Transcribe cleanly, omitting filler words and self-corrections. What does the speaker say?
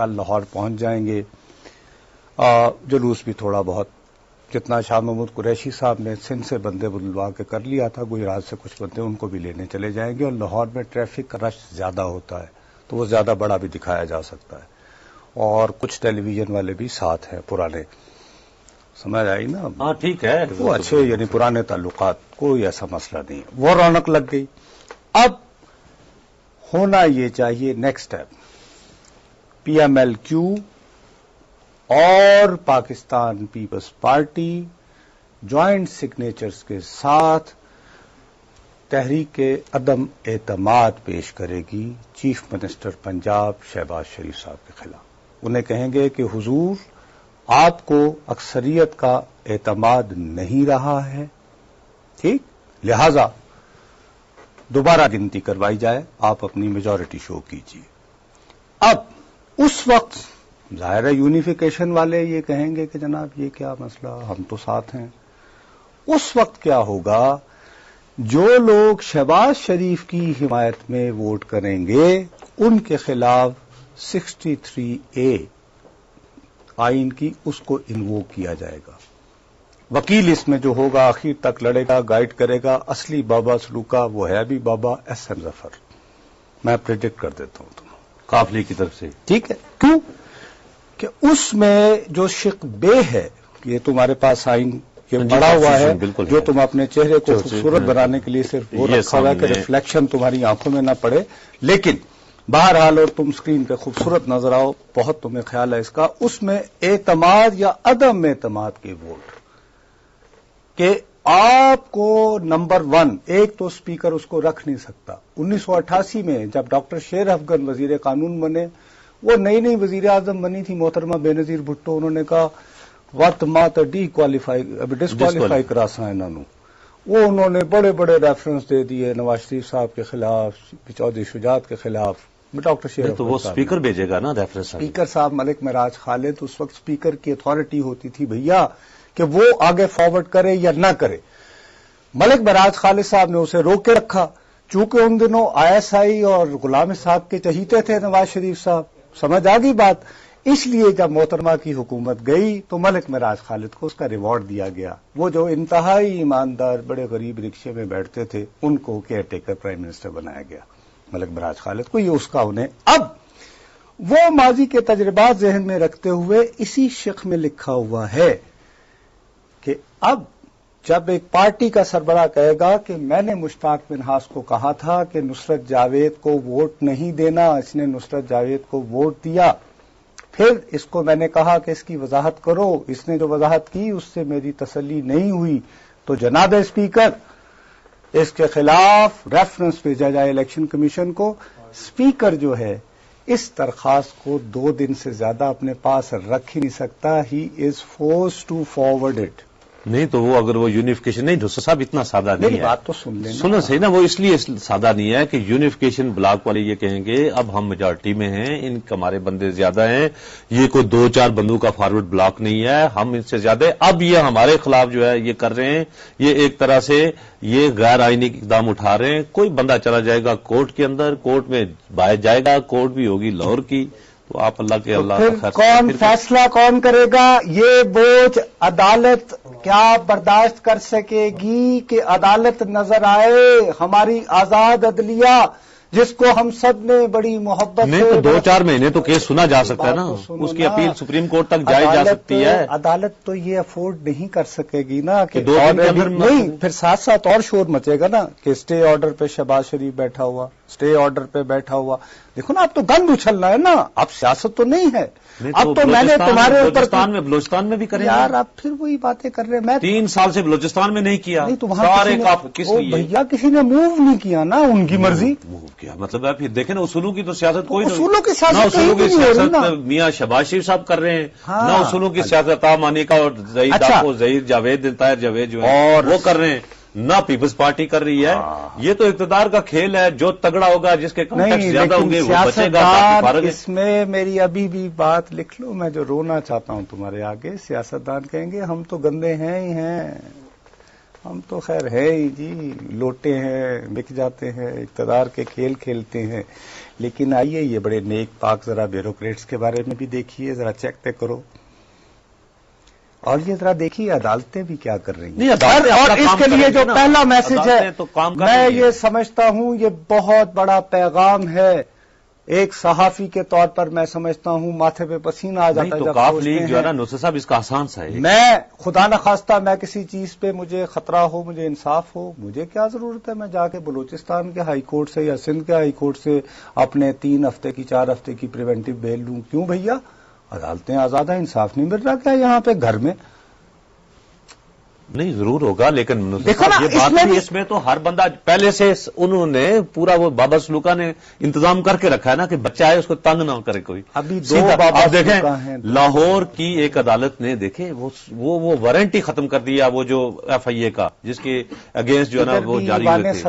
کل لاہور پہنچ جائیں گے. جلوس بھی تھوڑا بہت جتنا شاہ محمود قریشی صاحب نے سندھ سے بندے بلوا کے کر لیا تھا، گجرات سے کچھ بندے ان کو بھی لینے چلے جائیں گے. اور لاہور میں ٹریفک رش زیادہ ہوتا ہے تو وہ زیادہ بڑا بھی دکھایا جا سکتا ہے. اور کچھ ٹیلی ویژن والے بھی ساتھ ہیں پرانے، سمجھ آئی نا؟ ہاں ٹھیک ہے، وہ اچھے یعنی پرانے تعلقات، کوئی ایسا مسئلہ نہیں. وہ رونق لگ گئی. اب ہونا یہ چاہیے next step, P M L Q اور پاکستان پیپلز پارٹی جوائنٹ سگنیچرز کے ساتھ تحریک عدم اعتماد پیش کرے گی چیف منسٹر پنجاب شہباز شریف صاحب کے خلاف. انہیں کہیں گے کہ حضور آپ کو اکثریت کا اعتماد نہیں رہا ہے، ٹھیک، لہذا دوبارہ گنتی کروائی جائے، آپ اپنی میجورٹی شو کیجیے. اب اس وقت ظاہر ہے یونیفیکیشن والے یہ کہیں گے کہ جناب یہ کیا مسئلہ، ہم تو ساتھ ہیں. اس وقت کیا ہوگا، جو لوگ شہباز شریف کی حمایت میں ووٹ کریں گے ان کے خلاف 63A آئین کی اس کو انووک کیا جائے گا. وکیل اس میں جو ہوگا آخر تک لڑے گا، گائیڈ کرے گا، اصلی بابا سلوکا وہ ہے بھی بابا ایس ایم ظفر. میں پریڈکٹ کر دیتا ہوں تمہیں قافلے کی طرف سے، ٹھیک ہے. کیوں کہ اس میں جو شق بے ہے، یہ تمہارے پاس آئین یہ پڑا ہوا ہے جو تم اپنے چہرے کو خوبصورت بنانے کے لیے صرف وہ رکھا ہوا ہے کہ ریفلیکشن تمہاری آنکھوں میں نہ پڑے، لیکن بہرحال اور تم اسکرین پہ خوبصورت نظر آؤ، بہت تمہیں خیال ہے اس کا. اس میں اعتماد یا عدم اعتماد کے ووٹ کہ آپ کو نمبر 1 ایک تو اسپیکر اس کو رکھ نہیں سکتا. 1988 میں جب ڈاکٹر شیر افغان وزیر قانون بنے، وہ نئی وزیر اعظم بنی تھی محترمہ بے نظیر بھٹو، انہوں نے کہا وت مات ڈسکوالیفائی کرا سا انہوں، وہ انہوں نے بڑے بڑے ریفرنس دے دیے نواز شریف صاحب کے خلاف، چودھری شجاعت کے خلاف. ڈاکٹر شیر تو وہ اسپیکر بھیجے گا نا ریفرنس. اسپیکر صاحب ملک معراج خالد اس وقت اسپیکر کی اتھارٹی ہوتی تھی بھیا کہ وہ آگے فارورڈ کرے یا نہ کرے. ملک معراج خالد صاحب نے اسے روک کے رکھا، چونکہ ان دنوں ISI اور غلام اسحاق کے چہیتے تھے نواز شریف صاحب. سمجھ آ گئی بات؟ اس لیے جب محترمہ کی حکومت گئی تو ملک معراج خالد کو اس کا ریوارڈ دیا گیا. وہ جو انتہائی ایماندار بڑے غریب رکشے میں بیٹھتے تھے ان کو کیئر ٹیکر پرائم منسٹر بنایا گیا، ملک معراج خالد کو. یہ اس کا انہیں اب وہ ماضی کے تجربات ذہن میں رکھتے ہوئے اسی شق میں لکھا ہوا ہے کہ اب جب ایک پارٹی کا سربراہ کہے گا کہ میں نے مشتاق منہاس کو کہا تھا کہ نصرت جاوید کو ووٹ نہیں دینا، اس نے نصرت جاوید کو ووٹ دیا، پھر اس کو میں نے کہا کہ اس کی وضاحت کرو، اس نے جو وضاحت کی اس سے میری تسلی نہیں ہوئی، تو جناب اسپیکر اس کے خلاف ریفرنس بھیجا جائے الیکشن کمیشن کو. اسپیکر جو ہے اس درخواست کو 2 دن سے زیادہ اپنے پاس رکھ ہی نہیں سکتا. ہی از فورس ٹو فارورڈ اٹ. نہیں تو وہ اگر وہ یونیفیکیشن نہیں ڈھوسا صاحب اتنا سادہ نہیں ہے. بات تو سن لینا، سنو صحیح نا، وہ اس لیے سادہ نہیں ہے کہ یونیفیکیشن بلاک والے یہ کہیں گے اب ہم میجارٹی میں ہیں، ان ہمارے بندے زیادہ ہیں، یہ کوئی 2-4 بندوں کا فارورڈ بلاک نہیں ہے، ہم ان سے زیادہ ہیں. اب یہ ہمارے خلاف جو ہے یہ کر رہے ہیں، یہ ایک طرح سے یہ غیر آئینی اقدام اٹھا رہے ہیں. کوئی بندہ چلا جائے گا کورٹ کے اندر، کورٹ میں باہر جائے گا، کورٹ بھی ہوگی لاہور کی، تو آپ اللہ کے اللہ کون فیصلہ کون کرے گا؟ یہ بوجھ عدالت کیا برداشت کر سکے گی کہ عدالت نظر آئے ہماری آزاد عدلیہ جس کو ہم سب نے بڑی محبت نہیں تو 2-4 مہینے تو کیس سنا جا سکتا ہے نا، اس کی اپیل سپریم کورٹ تک جائی جا سکتی ہے. عدالت تو یہ افورڈ نہیں کر سکے گی نا کہ 2 دن کے اندر نہیں، پھر ساتھ ساتھ اور شور مچے گا نا کہ اسٹے آرڈر پہ شہباز شریف بیٹھا ہوا، اسٹے آرڈر پہ بیٹھا ہوا. دیکھو نا اب تو گند اچھلنا ہے نا، اب سیاست تو نہیں ہے. اب تو میں نے تمہارے اوپر بلوچستان میں بھی کریں یار، اب پھر وہی باتیں کر رہے ہیں. میں 3 سال سے بلوچستان میں نہیں کیا، سارے بھیا کسی نے موو نہیں کیا نا، ان کی مرضی موو کیا. مطلب ہے پھر دیکھیں نا اصولوں کی تو سیاست کوئی نہیں، اصولوں کی نہ اصولوں کی سیاست سیاست میاں شہباز شریف صاحب کر رہے ہیں، نہ اصولوں کی سیاست عطا مانی کا اور ظہیر جاوید طاہر جاوید جو ہے وہ کر رہے ہیں، نہ پیپلز پارٹی کر رہی ہے. یہ تو اقتدار کا کھیل ہے، جو تگڑا ہوگا جس کے کانٹیکٹ زیادہ ہوں گے وہ بچے گا. اس میں میری ابھی بھی بات لکھ لو، میں جو رونا چاہتا ہوں تمہارے آگے. سیاستدان کہیں گے ہم تو گندے ہیں ہی ہیں، ہم تو خیر ہے ہی جی، لوٹے ہیں، بک جاتے ہیں، اقتدار کے کھیل کھیلتے ہیں، لیکن آئیے یہ بڑے نیک پاک ذرا بیوروکریٹس کے بارے میں بھی دیکھیے، ذرا چیک تے کرو، اور یہ ذرا دیکھیے عدالتیں بھی کیا کر رہی ہیں۔ نہیں، عدالتیں اور اپنا اس کام کے لیے کریں گی جو نا، پہلا میسج ہے عدالتیں تو کام کر میں رہی ہیں۔ یہ سمجھتا ہوں یہ بہت بڑا پیغام ہے، ایک صحافی کے طور پر میں سمجھتا ہوں ماتھے پہ پسینہ آ جاتا نہیں ہے تو جب کاف سوچتے لیگ جو ہے نا ہیں۔ نصر صاحب اس کا آسان سا ہے۔ میں خدا نخواستہ میں کسی چیز پہ مجھے خطرہ ہو، مجھے انصاف ہو، مجھے کیا ضرورت ہے میں جا کے بلوچستان کے ہائی کورٹ سے یا سندھ کے ہائی کورٹ سے اپنے 3 ہفتے کی 4 ہفتے کی پریونٹیو بیل لوں؟ کیوں بھیا؟ عدالتیں آزاد ہیں، انصاف نہیں مل رہا کیا یہاں پہ گھر میں؟ نہیں ضرور ہوگا، لیکن نصر دیکھو نا، صاحب یہ اس بات میں بھی بھی- اس میں تو ہر بندہ پہلے سے انہوں نے پورا وہ بابا سلوکا نے انتظام کر کے رکھا ہے نا کہ بچہ ہے اس کو تنگ نہ کرے کوئی۔ ابھی 2 سیدھا بابا آپ دیکھیں سلوکا ہیں، 2 لاہور کی ایک عدالت نے دیکھے وہ وارنٹ ہی ختم کر دیا، وہ جو ایف آئی اے کا جس کے اگینسٹ جو ہے نا ادھر وہ بھی جاری ہوئے ایوان تھے۔